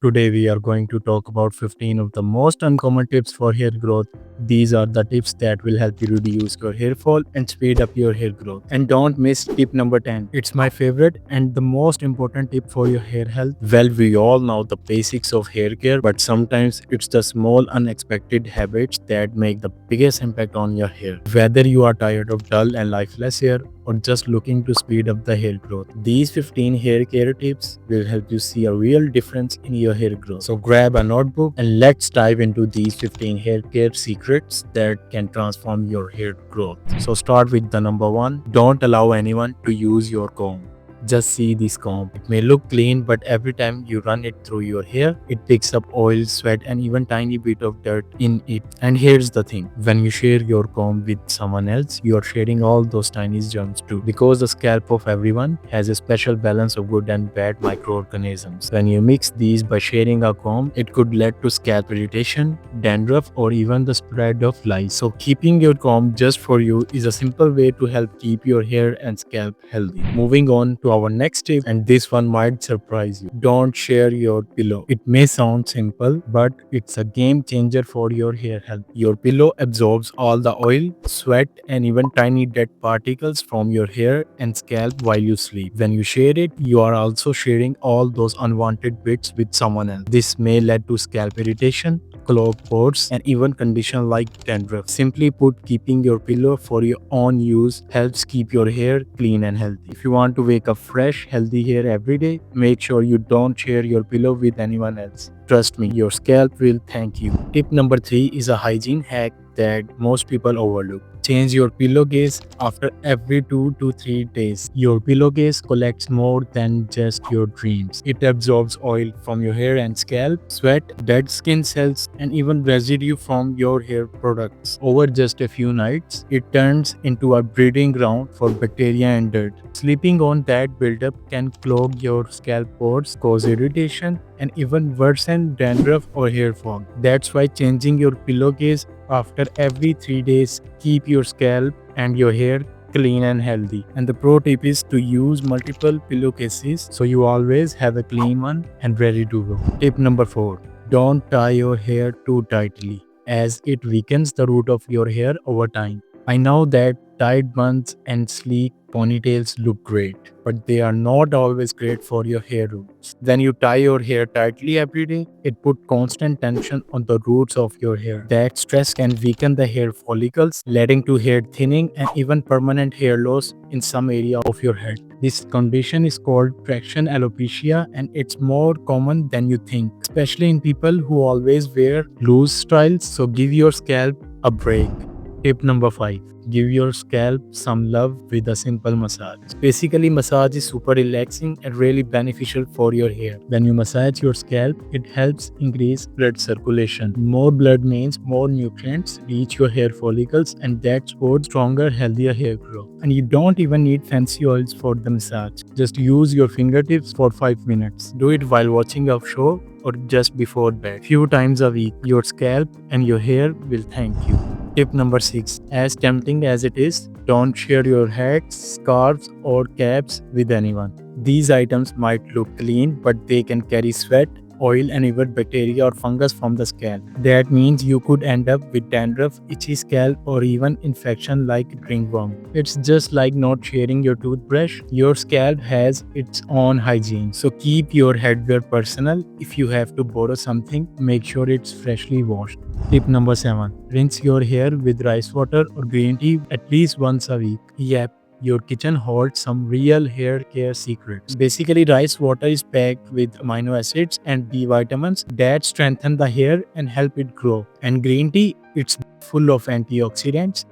Today we are going to talk about 15 of the most uncommon tips for hair growth. These are the tips that will help you reduce your hair fall and speed up your hair growth. And don't miss tip number 10. It's my favorite and the most important tip for your hair health. Well, we all know the basics of hair care, but sometimes it's the small unexpected habits that make the biggest impact on your hair. Whether you are tired of dull and lifeless hair or just looking to speed up the hair growth, these 15 hair care tips will help you see a real difference in your hair growth. So grab a notebook and let's dive into these 15 hair care secrets that can transform your hair growth. So start with the number 1. Don't allow anyone to use your comb. Just see this comb. It may look clean, but every time you run it through your hair, it picks up oil, sweat, and even tiny bit of dirt in it. And here's the thing, when you share your comb with someone else, you are sharing all those tiny germs too. Because the scalp of everyone has a special balance of good and bad microorganisms. When you mix these by sharing a comb, it could lead to scalp irritation, dandruff, or even the spread of lice. So keeping your comb just for you is a simple way to help keep your hair and scalp healthy. Moving on to our next tip, and this one might surprise you. Don't share your pillow. It may sound simple, but it's a game changer for your hair health. Your pillow absorbs all the oil, sweat, and even tiny dead particles from your hair and scalp while you sleep. When you share it, you are also sharing all those unwanted bits with someone else. This may lead to scalp irritation, clogged pores, and even conditions like dandruff. Simply put, keeping your pillow for your own use helps keep your hair clean and healthy. If you want to wake up fresh, healthy hair every day, make sure you don't share your pillow with anyone else. Trust me, your scalp will thank you. Tip number 3 is a hygiene hack that most people overlook. Change your pillowcase after every 2 to 3 days. Your pillowcase collects more than just your dreams. It absorbs oil from your hair and scalp, sweat, dead skin cells, and even residue from your hair products. Over just a few nights, it turns into a breeding ground for bacteria and dirt. Sleeping on that buildup can clog your scalp pores, cause irritation, and even worsen dandruff or hair fog. That's why changing your pillowcase after every 3 days keep your scalp and your hair clean and healthy. And the pro tip is to use multiple pillowcases so you always have a clean one and ready to go. Tip number 4. Don't tie your hair too tightly, as it weakens the root of your hair over time. I know that tight buns and sleek ponytails look great, but they are not always great for your hair roots. When you tie your hair tightly every day, it puts constant tension on the roots of your hair. That stress can weaken the hair follicles, leading to hair thinning and even permanent hair loss in some area of your head. This condition is called traction alopecia, and it's more common than you think, especially in people who always wear loose styles. So give your scalp a break. Tip number 5. Give your scalp some love with a simple massage. Basically, massage is super relaxing and really beneficial for your hair. When you massage your scalp, it helps increase blood circulation. More blood means more nutrients reach your hair follicles, and that supports stronger, healthier hair growth. And you don't even need fancy oils for the massage. Just use your fingertips for 5 minutes. Do it while watching a show or just before bed. Few times a week, your scalp and your hair will thank you. Tip number 6. As tempting as it is, don't share your hats, scarves, or caps with anyone. These items might look clean, but they can carry sweat, oil, and even bacteria or fungus from the scalp. That means you could end up with dandruff, itchy scalp, or even infection like ringworm. It's just like not sharing your toothbrush. Your scalp has its own hygiene, so keep your headwear personal. If you have to borrow something, make sure it's freshly washed. Tip number 7. Rinse your hair with rice water or green tea at least once a week. Yep, your kitchen holds some real hair care secrets. Basically, rice water is packed with amino acids and B vitamins that strengthen the hair and help it grow. And green tea, it's full of antioxidants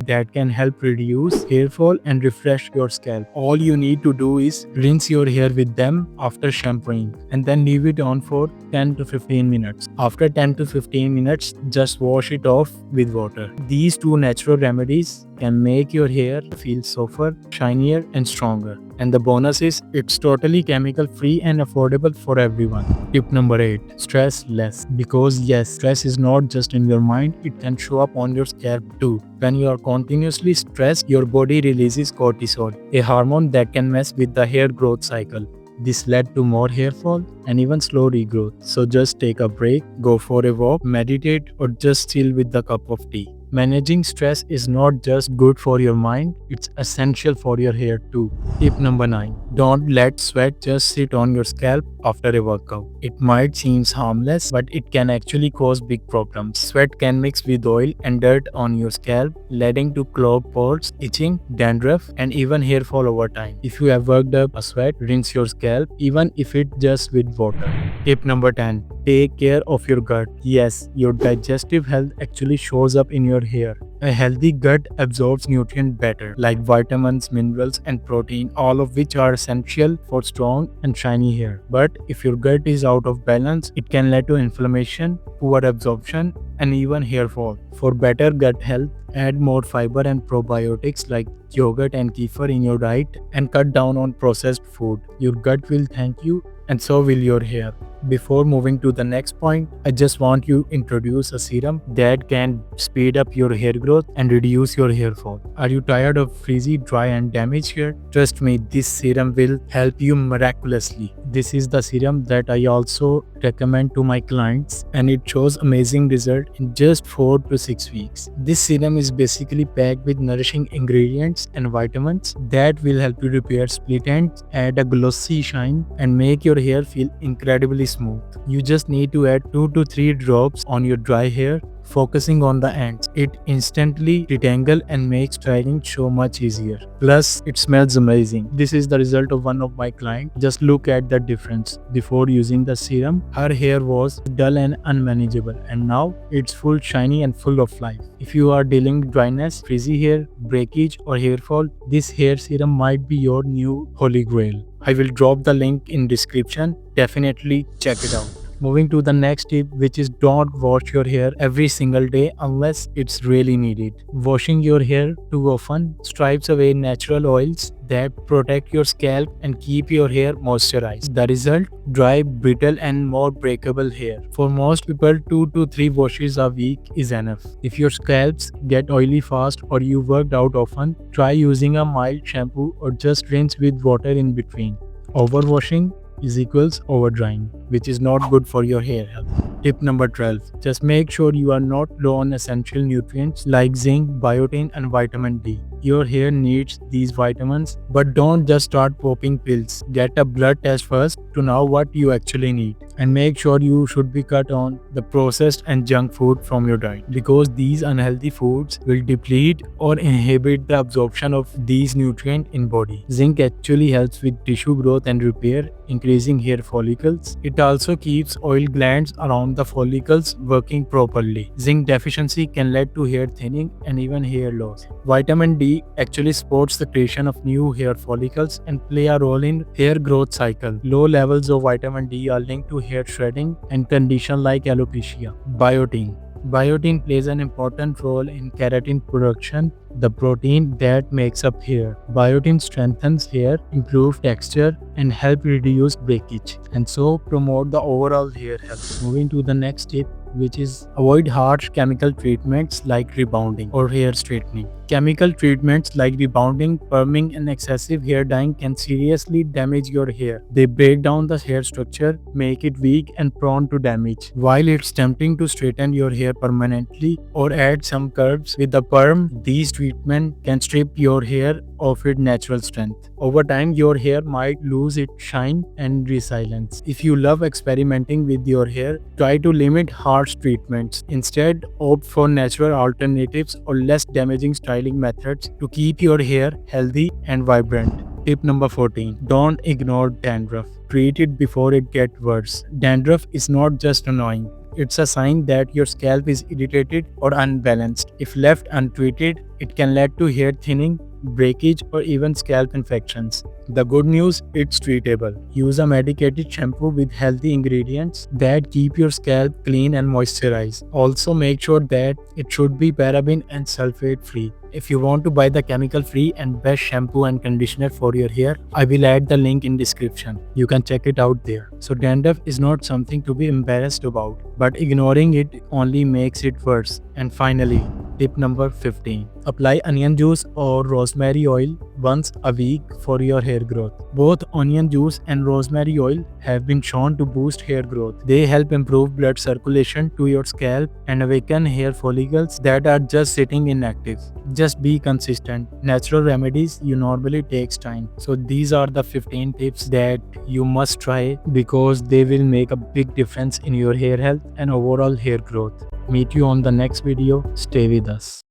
that can help reduce hair fall and refresh your scalp. All you need to do is rinse your hair with them after shampooing and then leave it on for 10 to 15 minutes. After 10 to 15 minutes, just wash it off with water. These two natural remedies can make your hair feel softer, shinier, and stronger. And the bonus is it's totally chemical free and affordable for everyone. Tip number 8. Stress less. Because yes, stress is not just in your mind, it can show up on your scalp too. When you are continuously stressed, your body releases cortisol, a hormone that can mess with the hair growth cycle. This led to more hair fall and even slow regrowth. So just take a break, go for a walk, meditate, or just chill with a cup of tea. Managing stress is not just good for your mind, it's essential for your hair too. Tip number 9. Don't let sweat just sit on your scalp after a workout. It might seem harmless, but it can actually cause big problems. Sweat can mix with oil and dirt on your scalp, leading to clogged pores, itching, dandruff, and even hair fall over time. If you have worked up a sweat, rinse your scalp, even if it's just with water. Tip number 10. Take care of your gut. Yes, your digestive health actually shows up in your hair. A healthy gut absorbs nutrients better, like vitamins, minerals, and protein, all of which are essential for strong and shiny hair. But if your gut is out of balance, it can lead to inflammation, poor absorption, and even hair fall. For better gut health, add more fiber and probiotics like yogurt and kefir in your diet and cut down on processed food. Your gut will thank you, and so will your hair. Before moving to the next point, I just want to introduce a serum that can speed up your hair growth and reduce your hair fall. Are you tired of frizzy, dry, and damaged hair? Trust me, this serum will help you miraculously. This is the serum that I also recommend to my clients, and it shows amazing result in just 4 to 6 weeks. This serum is basically packed with nourishing ingredients and vitamins that will help you repair split ends, add a glossy shine, and make your hair feel incredibly smooth. You just need to add 2 to 3 drops on your dry hair, focusing on the ends. It instantly detangle and makes styling so much easier. Plus, it smells amazing. This is the result of one of my clients. Just look at the difference. Before using the serum, her hair was dull and unmanageable, and now it's full, shiny, and full of life. If you are dealing with dryness, frizzy hair, breakage, or hair fall, this hair serum might be your new holy grail. I will drop the link in description. Definitely check it out. Moving to the next tip, which is don't wash your hair every single day unless it's really needed. Washing your hair too often strips away natural oils that protect your scalp and keep your hair moisturized. The result? Dry, brittle, and more breakable hair. For most people, 2 to 3 washes a week is enough. If your scalps get oily fast or you worked out often, try using a mild shampoo or just rinse with water in between. Overwashing is equals over drying, which is not good for your hair health. Tip number 12. Just make sure you are not low on essential nutrients like zinc, biotin, and vitamin D. Your hair needs these vitamins, but don't just start popping pills. Get a blood test first to know what you actually need. And make sure you should be cut on the processed and junk food from your diet, because these unhealthy foods will deplete or inhibit the absorption of these nutrients in body. Zinc actually helps with tissue growth and repair, increasing hair follicles. It also keeps oil glands around the follicles working properly. Zinc deficiency can lead to hair thinning and even hair loss. Vitamin D actually supports the creation of new hair follicles and play a role in hair growth cycle. Low levels of vitamin D are linked to hair shredding and conditions like alopecia. Biotin. Biotin plays an important role in keratin production, the protein that makes up hair. Biotin strengthens hair, improves texture, and help reduce breakage, and so promote the overall hair health. Moving to the next tip, which is avoid harsh chemical treatments like rebounding or hair straightening. Chemical treatments like rebounding, perming, and excessive hair dyeing can seriously damage your hair. They break down the hair structure, make it weak and prone to damage. While it's tempting to straighten your hair permanently or add some curves with the perm, these treatments can strip your hair of its natural strength. Over time, your hair might lose its shine and resilience. If you love experimenting with your hair, try to limit harsh treatments. Instead, opt for natural alternatives or less damaging styling methods to keep your hair healthy and vibrant. Tip number 14. Don't ignore dandruff. Treat it before it gets worse. Dandruff is not just annoying. It's a sign that your scalp is irritated or unbalanced. If left untreated, it can lead to hair thinning, breakage, or even scalp infections. The good news, it's treatable. Use a medicated shampoo with healthy ingredients that keep your scalp clean and moisturized. Also, make sure that it should be paraben and sulfate free. If you want to buy the chemical free and best shampoo and conditioner for your hair, I will add the link in description. You can check it out there. So dandruff is not something to be embarrassed about, but ignoring it only makes it worse. And finally, tip number 15. Apply onion juice or rosemary oil once a week for your hair growth. Both onion juice and rosemary oil have been shown to boost hair growth. They help improve blood circulation to your scalp and awaken hair follicles that are just sitting inactive. Just be consistent. Natural remedies you normally takes time. So these are the 15 tips that you must try because they will make a big difference in your hair health and overall hair growth. Meet you on the next video. Stay with us.